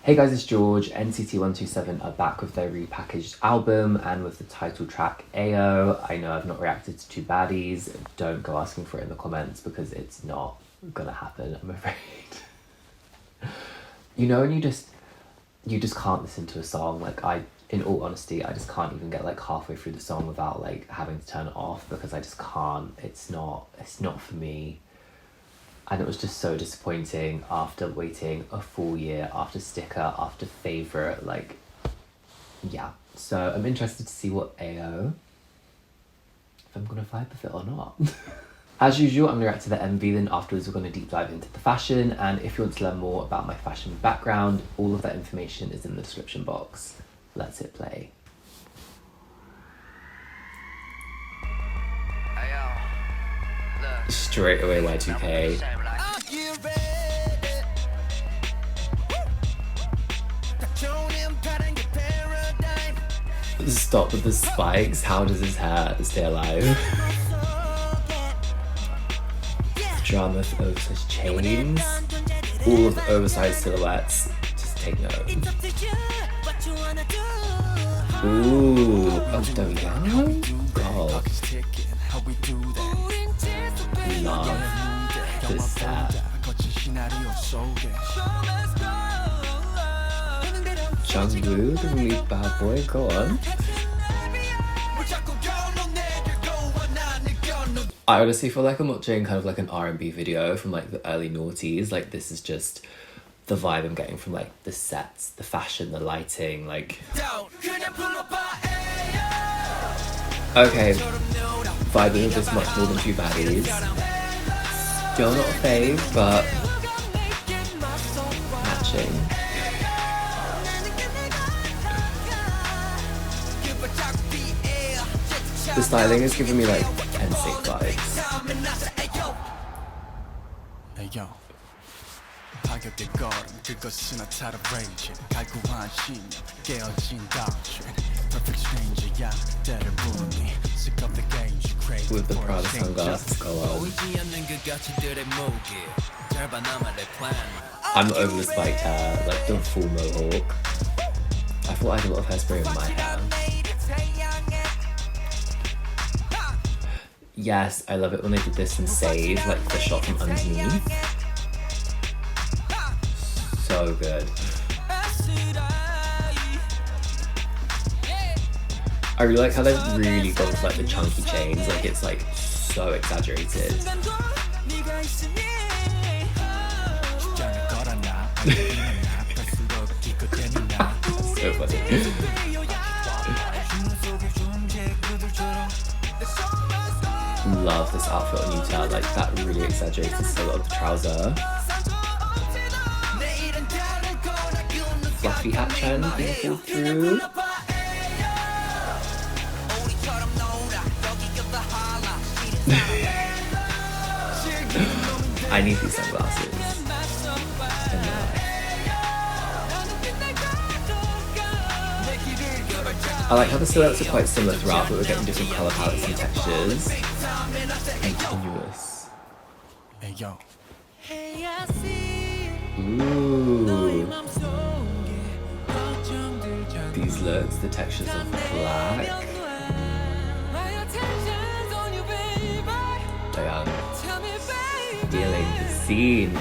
Hey guys, it's George. NCT 127 are back with their repackaged album and with the title track Ayo. I know I've not reacted to Two Baddies. Don't go asking for it in the comments because it's not gonna happen, I'm afraid. You know, and you just can't listen to a song. Like, in all honesty, I just can't even get like halfway through the song without like having to turn it off because I just can't. It's not for me. And it was just so disappointing after waiting a full year, after Sticker, after Favourite, like, yeah. So I'm interested to see what Ayo, if I'm gonna vibe with it or not. As usual, I'm gonna react to the MV, then afterwards we're gonna deep dive into the fashion, and if you want to learn more about my fashion background, all of that information is in the description box. Let's hit play. Straight away Y2K. Stop with the spikes. How does his hair stay alive? Drama with oversized chains. All of the oversized silhouettes. Just take note. Ooh, oh, there we go. God. Love this set. Jungwoo, the really bad boy, go on. I honestly feel like I'm watching kind of like an R&B video from like the early noughties. Like, this is just the vibe I'm getting from like the sets, the fashion, the lighting, like... Okay, vibing with this much more than Two Baddies. Still not a fave, but matching. The styling is giving me like NSYNC vibes. With the Prada sunglasses, go on. I'm over the spiked hair, like the full mohawk. I thought I had a lot of hairspray in my hair. Yes, I love it when they did this in Save, like the shot from underneath. So good. I really like how they've really gone for like the chunky chains, like it's like so exaggerated. So funny. Love this outfit on Utah, like that really exaggerated silhouette of the trouser. Fluffy hat trend being pulled through. I need these sunglasses in my life. I like how the silhouettes are quite similar throughout, but we're getting different colour palettes and textures. Continuous. Ooh. These looks, the textures of black. Dayoung. Feeling the scene.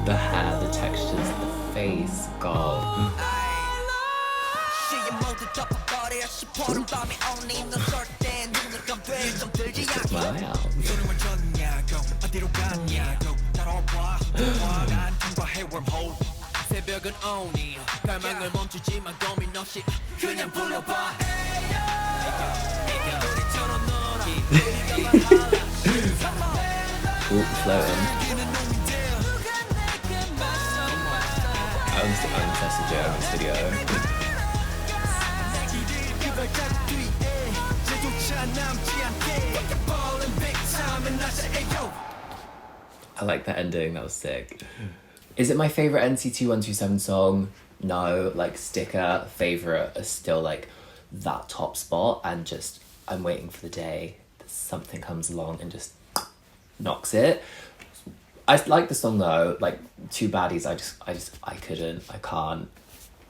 The hair, the textures, the face, God. Just took my eye out. Ooh, floating. I'm obsessed with Joe in this video. I like the ending, that was sick. Is it my favourite NCT 127 song? No, like Sticker, Favourite are still like that top spot, and just I'm waiting for the day that something comes along and just knocks it. I like the song though. Like, Two Baddies, I can't.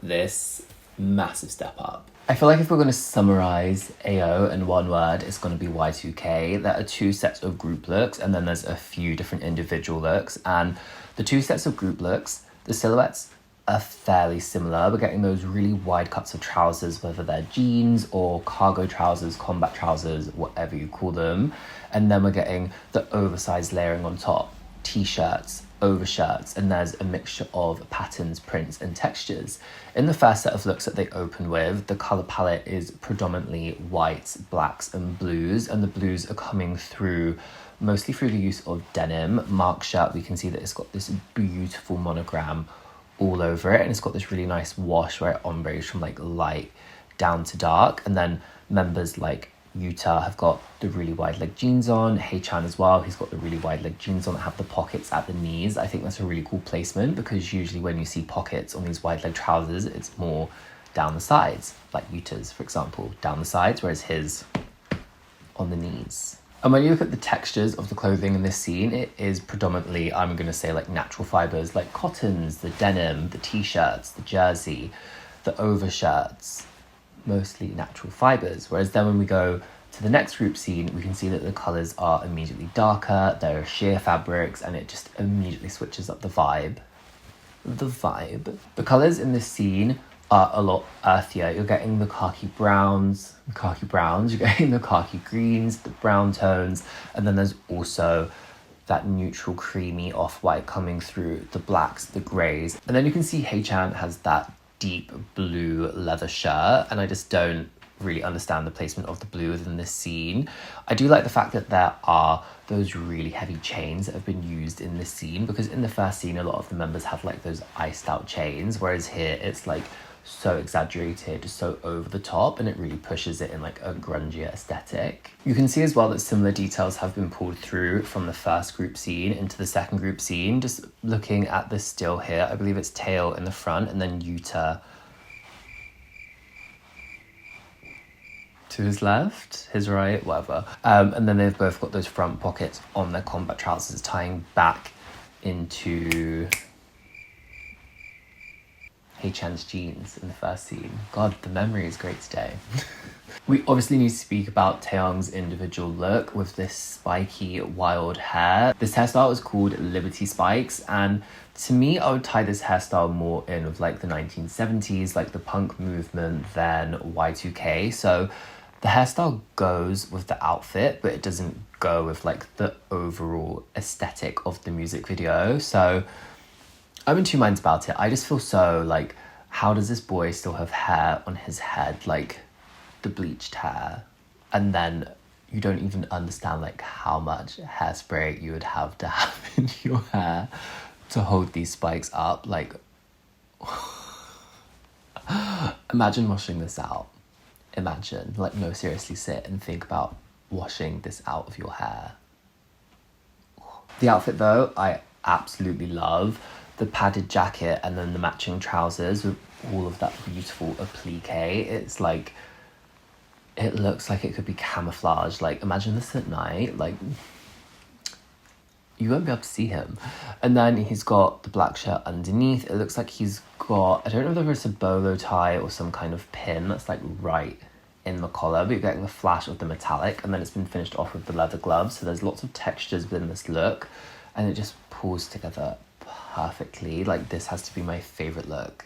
This massive step up. I feel like if we're going to summarize AO in one word, it's going to be Y2K. There are two sets of group looks, and then there's a few different individual looks. And the two sets of group looks, the silhouettes are fairly similar. We're getting those really wide cuts of trousers, whether they're jeans or cargo trousers, combat trousers, whatever you call them. And then we're getting the oversized layering on top, t-shirts, overshirts, and there's a mixture of patterns, prints, and textures. In the first set of looks that they open with, the colour palette is predominantly whites, blacks, and blues, and the blues are coming through mostly through the use of denim. Mark's shirt, we can see that it's got this beautiful monogram all over it, and it's got this really nice wash where it ombres from like light down to dark. And then members like Yuta have got the really wide leg jeans on. Haechan as well, he's got the really wide leg jeans on that have the pockets at the knees. I think that's a really cool placement, because usually when you see pockets on these wide leg trousers, it's more down the sides, like Yuta's, for example, down the sides, whereas his on the knees. And when you look at the textures of the clothing in this scene, it is predominantly, I'm going to say, like natural fibres, like cottons, the denim, the t-shirts, the jersey, the overshirts, mostly natural fibres. Whereas then when we go to the next group scene, we can see that the colours are immediately darker, there are sheer fabrics, and it just immediately switches up the vibe. The colours in this scene are a lot earthier. You're getting the khaki browns, you're getting the khaki greens, the brown tones, and then there's also that neutral creamy off-white coming through, the blacks, the greys. And then you can see Haechan has that deep blue leather shirt, and I just don't really understand the placement of the blue within this scene. I do like the fact that there are those really heavy chains that have been used in this scene, because in the first scene a lot of the members have like those iced out chains, whereas here it's like so exaggerated, so over the top, and it really pushes it in like a grungier aesthetic. You can see as well that similar details have been pulled through from the first group scene into the second group scene. Just looking at this still here, I believe it's Tail in the front and then Yuta to his left, his right, whatever. And then they've both got those front pockets on their combat trousers, tying back into Haechan's jeans in the first scene. God, the memory is great today. We obviously need to speak about Taeyong's individual look with this spiky, wild hair. This hairstyle is called Liberty Spikes, and to me, I would tie this hairstyle more in with like the 1970s, like the punk movement, than Y2K. So the hairstyle goes with the outfit, but it doesn't go with like the overall aesthetic of the music video. So I'm in two minds about it. I just feel so like, how does this boy still have hair on his head, like the bleached hair? And then you don't even understand like how much hairspray you would have to have in your hair to hold these spikes up. Like, imagine washing this out. Imagine, like, no, seriously, sit and think about washing this out of your hair. The outfit though, I absolutely love. The padded jacket and then the matching trousers with all of that beautiful applique. It's like, it looks like it could be camouflage. Like, imagine this at night, like, you won't be able to see him. And then he's got the black shirt underneath. It looks like he's got, I don't know if it's a bolo tie or some kind of pin that's like right in the collar, but you're getting the flash of the metallic, and then it's been finished off with the leather gloves. So there's lots of textures within this look, and it just pulls together perfectly. Like, this has to be my favourite look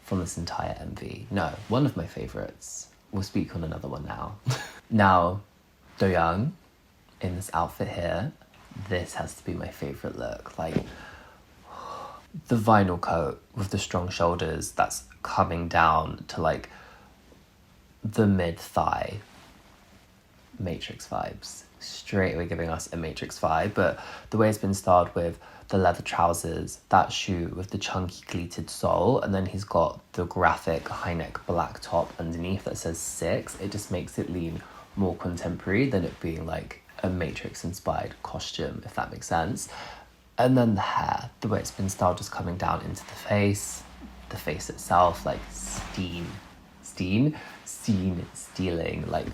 from this entire MV. No, one of my favourites. We'll speak on another one now. Now, Doyoung, in this outfit here, this has to be my favourite look. Like, the vinyl coat with the strong shoulders that's coming down to like the mid-thigh. Matrix vibes. Straight away giving us a Matrix vibe, but the way it's been styled with the leather trousers, that shoe with the chunky pleated sole, and then he's got the graphic high neck black top underneath that says 6, it just makes it lean more contemporary than it being like a Matrix inspired costume, if that makes sense. And then the hair, the way it's been styled, just coming down into the face itself, like stealing, like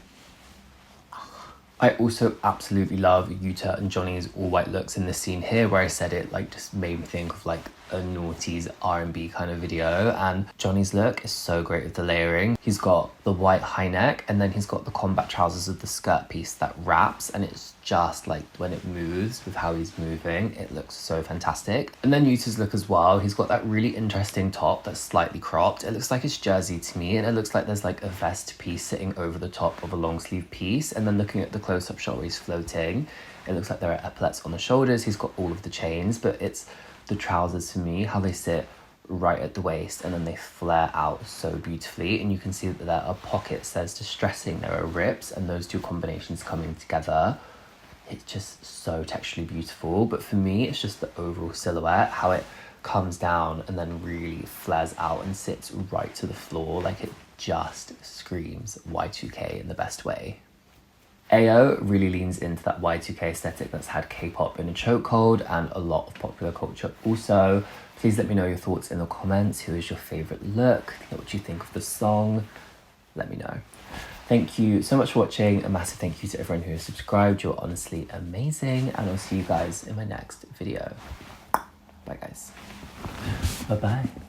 I also absolutely love Yuta and Johnny's all white looks in this scene here, where I said it like just made me think of like a noughties R&B kind of video. And Johnny's look is so great with the layering. He's got the white high neck, and then he's got the combat trousers with the skirt piece that wraps, and it's just like when it moves with how he's moving, it looks so fantastic. And then Yuta's look as well, he's got that really interesting top that's slightly cropped. It looks like it's jersey to me, and it looks like there's like a vest piece sitting over the top of a long sleeve piece. And then looking at the close-up shot where he's floating, it looks like there are epaulets on the shoulders. He's got all of the chains, but it's the trousers for me, how they sit right at the waist and then they flare out so beautifully, and you can see that there are pockets, there's distressing, there are rips, and those two combinations coming together, it's just so texturally beautiful. But for me, it's just the overall silhouette, how it comes down and then really flares out and sits right to the floor, like it just screams Y2K in the best way. AO really leans into that Y2K aesthetic that's had K-pop in a chokehold and a lot of popular culture also. Please let me know your thoughts in the comments. Who is your favourite look? What do you think of the song? Let me know. Thank you so much for watching. A massive thank you to everyone who has subscribed. You're honestly amazing. And I'll see you guys in my next video. Bye guys. Bye-bye.